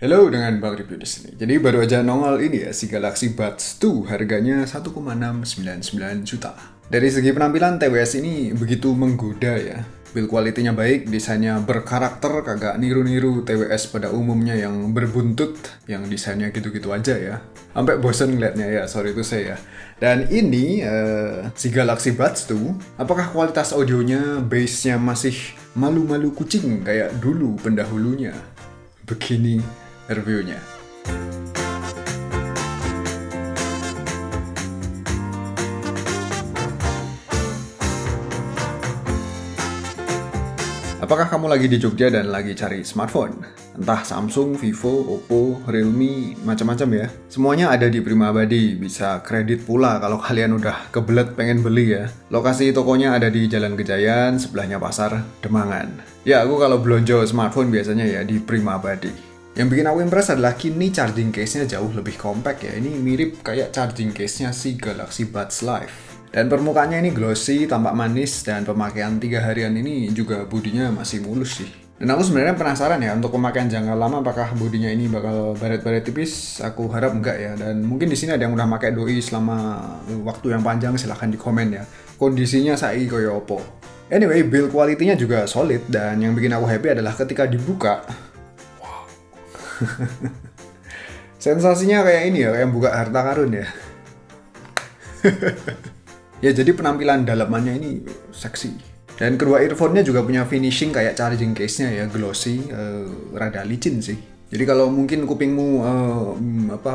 Halo, dengan Bang Review di sini. Jadi baru aja nongol ini ya, si Galaxy Buds 2 harganya 1,699 juta. Dari segi penampilan TWS ini begitu menggoda ya. Build quality-nya baik, desainnya berkarakter, kagak niru-niru TWS pada umumnya yang berbuntut, yang desainnya gitu-gitu aja ya. Sampai bosen ngeliatnya ya, sorry itu saya ya. Dan ini si Galaxy Buds 2, apakah kualitas audionya, bass-nya masih malu-malu kucing kayak dulu pendahulunya? Begini reviewnya. Apakah kamu lagi di Jogja dan lagi cari smartphone? Entah Samsung, Vivo, Oppo, Realme, macam-macam ya. Semuanya ada di Prima Abadi, bisa kredit pula kalau kalian udah kebelet pengen beli ya. Lokasi tokonya ada di Jalan Gejayan, sebelahnya Pasar Demangan. Ya, aku kalau belanja smartphone biasanya ya di Prima Abadi. Yang bikin aku impress adalah kini charging case-nya jauh lebih compact ya. Ini mirip kayak charging case-nya si Galaxy Buds Live. Dan permukaannya ini glossy, tampak manis, dan pemakaian 3 harian ini juga bodinya masih mulus sih. Dan aku sebenarnya penasaran ya, untuk pemakaian jangka lama apakah bodinya ini bakal baret-baret tipis? Aku harap enggak ya. Dan mungkin di sini ada yang udah pakai doi selama waktu yang panjang, silahkan di komen ya. Kondisinya saiki koyo opo. Anyway, build quality-nya juga solid, dan yang bikin aku happy adalah ketika dibuka, sensasinya kayak ini ya, kayak buka harta karun ya. Ya jadi penampilan dalamannya ini seksi. Dan kedua earphone-nya juga punya finishing kayak charging case-nya ya, glossy, rada licin sih. Jadi kalau mungkin kupingmu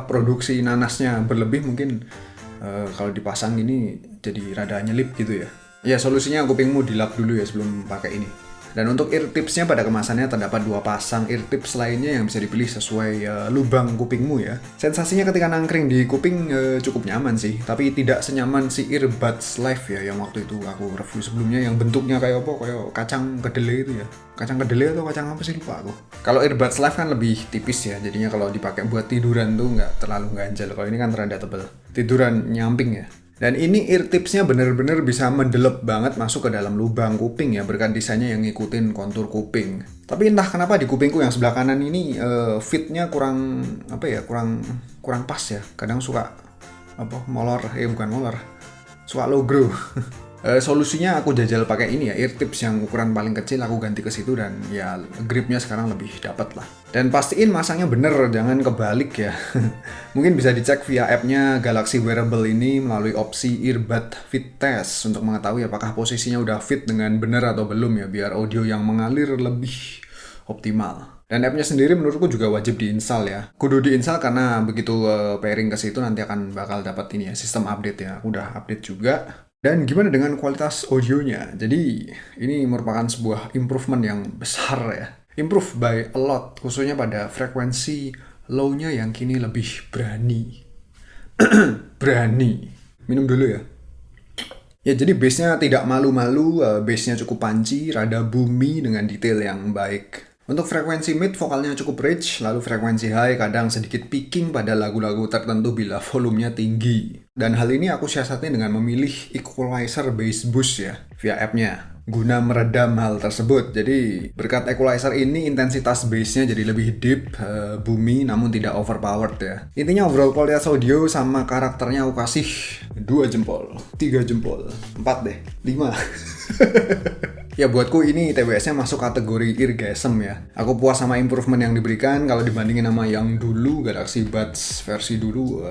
produksi nanasnya berlebih, mungkin kalau dipasang ini jadi rada nyelip gitu ya. Ya solusinya kupingmu dilap dulu ya sebelum pakai ini. Dan untuk ear tips-nya pada kemasannya terdapat 2 pasang ear tips lainnya yang bisa dipilih sesuai lubang kupingmu ya. Sensasinya ketika nangkring di kuping cukup nyaman sih, tapi tidak senyaman si earbuds live ya yang waktu itu aku review sebelumnya yang bentuknya kayak apa, kayak kacang kedelai itu ya. Kacang kedelai atau kacang apa sih lupa aku. Kalau earbuds live kan lebih tipis ya, jadinya kalau dipakai buat tiduran tuh nggak terlalu ganjel. Kalau ini kan rada tebel. Tiduran nyamping ya. Dan ini ear tipsnya bener-bener bisa mendelep banget masuk ke dalam lubang kuping ya, berkat desainnya yang ngikutin kontur kuping. Tapi entah kenapa di kupingku yang sebelah kanan ini fitnya kurang kurang pas ya. Kadang suka molor, bukan molor, suka low grow. Solusinya aku jajal pakai ini ya, ear tips yang ukuran paling kecil aku ganti ke situ, dan ya gripnya sekarang lebih dapat lah. Dan pastiin masangnya bener, jangan kebalik ya. Mungkin bisa dicek via app-nya Galaxy Wearable ini melalui opsi Earbud Fit Test untuk mengetahui apakah posisinya udah fit dengan bener atau belum ya, biar audio yang mengalir lebih optimal. Dan app-nya sendiri menurutku juga wajib diinstal ya. Kudu diinstal karena begitu pairing ke situ nanti akan bakal dapat ini ya, sistem update ya. Aku udah update juga. Dan gimana dengan kualitas audionya? Jadi ini merupakan sebuah improvement yang besar ya. Improve by a lot, khususnya pada frekuensi low-nya yang kini lebih berani. Berani. Minum dulu ya. Ya jadi bass-nya tidak malu-malu, bass-nya cukup punchy, rada boomy dengan detail yang baik. Untuk frekuensi mid, vokalnya cukup rich, lalu frekuensi high kadang sedikit peaking pada lagu-lagu tertentu bila volumenya tinggi. Dan hal ini aku siasatnya dengan memilih equalizer bass boost ya, via app-nya, guna meredam hal tersebut. Jadi berkat equalizer ini intensitas bass-nya jadi lebih deep, boomy, namun tidak overpowered ya. Intinya overall kualitas audio sama karakternya aku kasih 2 jempol, 3 jempol, 4 deh, 5. Ya buatku ini TWS-nya masuk kategori eargasm ya. Aku puas sama improvement yang diberikan. Kalau dibandingin sama yang dulu, Galaxy Buds versi dulu,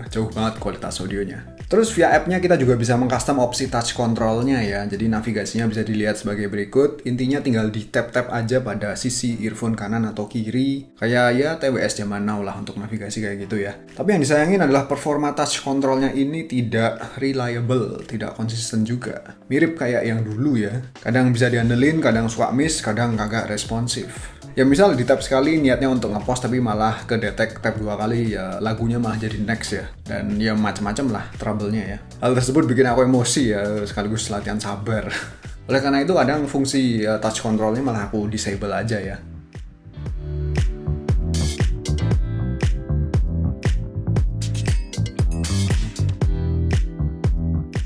jauh banget kualitas audionya. Terus via app-nya kita juga bisa mengcustom opsi touch control-nya ya. Jadi navigasinya bisa dilihat sebagai berikut. Intinya tinggal di tap-tap aja pada sisi earphone kanan atau kiri. Kayak ya TWS zaman now lah untuk navigasi kayak gitu ya. Tapi yang disayangin adalah performa touch control-nya ini tidak reliable, tidak konsisten juga. Mirip kayak yang dulu ya. Kadang bisa diandelin, kadang suka miss, kadang kagak responsif. Ya misal di tap sekali niatnya untuk ngepost tapi malah kedetek tap 2 kali, ya lagunya malah jadi next ya. Dan ya macam-macam lah trouble-nya ya. Hal tersebut bikin aku emosi ya, sekaligus latihan sabar. Oleh karena itu kadang fungsi touch control-nya malah aku disable aja ya.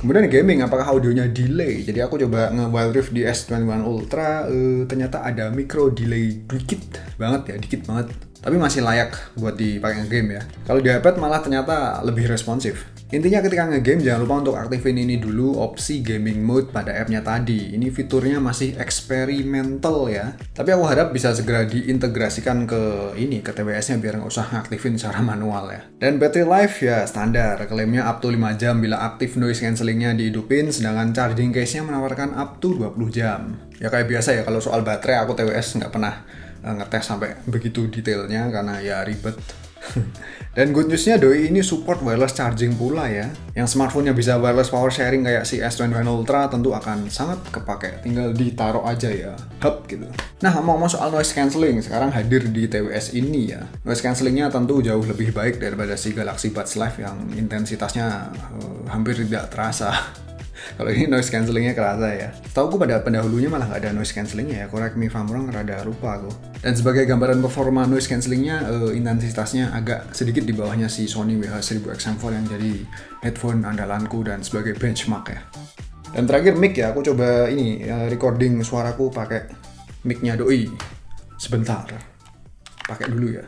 Kemudian gaming, apakah audionya delay? Jadi aku coba nge-Wild Rift di S21 Ultra, ternyata ada micro delay dikit banget ya, dikit banget. tapi masih layak buat dipakai nge-game ya. Kalau di iPad malah ternyata lebih responsif. Intinya ketika nge-game jangan lupa untuk aktifin ini dulu, opsi gaming mode pada app-nya tadi. Ini fiturnya masih eksperimental ya. Tapi aku harap bisa segera diintegrasikan ke TWS-nya biar nggak usah ngaktifin secara manual ya. Dan battery life ya standar, klaimnya up to 5 jam bila aktif noise cancellingnya dihidupin, sedangkan charging case-nya menawarkan up to 20 jam. Ya kayak biasa ya, kalau soal baterai aku TWS nggak pernah ngetes sampai begitu detailnya karena ya ribet. Dan good newsnya Doi ini support wireless charging pula ya. Yang smartphone-nya bisa wireless power sharing kayak si S21 Ultra tentu akan sangat kepake. Tinggal ditaruh aja ya, hub gitu. Nah, ngomong soal noise cancelling, sekarang hadir di TWS ini ya. Noise cancellingnya tentu jauh lebih baik daripada si Galaxy Buds Live yang intensitasnya hampir tidak terasa. Kalau ini noise cancellingnya kerasa ya. Setauku pada pendahulunya malah nggak ada noise cancellingnya ya. Correct me if I'm wrong, rada lupa aku. Dan sebagai gambaran performa noise cancellingnya, intensitasnya agak sedikit di bawahnya si Sony WH-1000XM4 yang jadi headphone andalanku dan sebagai benchmark ya. Dan terakhir mic ya, aku coba ini recording suaraku pakai mic-nya Doi. Sebentar, pakai dulu ya.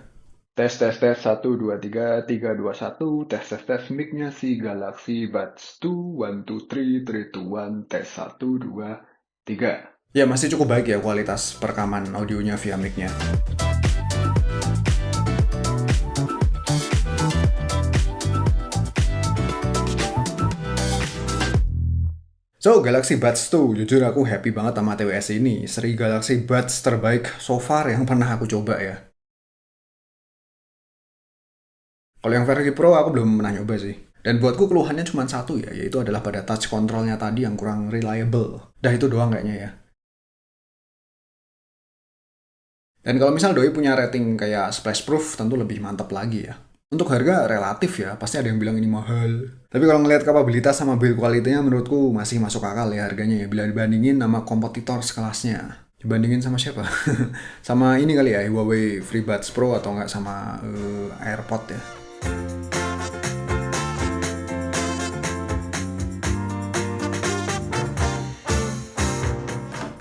Tes 1 2 3 3 2 1 tes mic-nya si Galaxy Buds 2 1 2 3 3 2 1 tes 1 2 3. Ya masih cukup baik ya kualitas perekaman audionya via mic-nya. So, Galaxy Buds 2, jujur aku happy banget sama TWS ini. Seri Galaxy Buds terbaik so far yang pernah aku coba ya. Kalau yang versi Pro aku belum pernah nyoba sih. Dan buatku keluhannya cuma satu ya, yaitu adalah pada touch controlnya tadi yang kurang reliable. Dah itu doang kayaknya ya. Dan kalau misal Doi punya rating kayak splash proof, tentu lebih mantap lagi ya. Untuk harga relatif ya, pasti ada yang bilang ini mahal. Tapi kalau ngelihat kapabilitas sama build quality-nya menurutku masih masuk akal ya harganya ya. Bila dibandingin sama kompetitor sekelasnya. Dibandingin sama siapa? Sama ini kali ya, Huawei FreeBuds Pro atau nggak sama AirPod ya.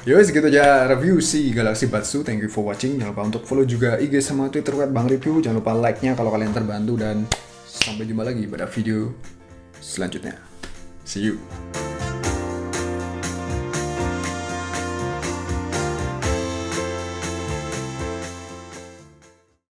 Yowes, gitu aja review si Galaxy Buds 2. Thank you for watching. Jangan lupa untuk follow juga IG sama Twitter @bangreview. Jangan lupa like-nya kalau kalian terbantu. Dan sampai jumpa lagi pada video selanjutnya. See you.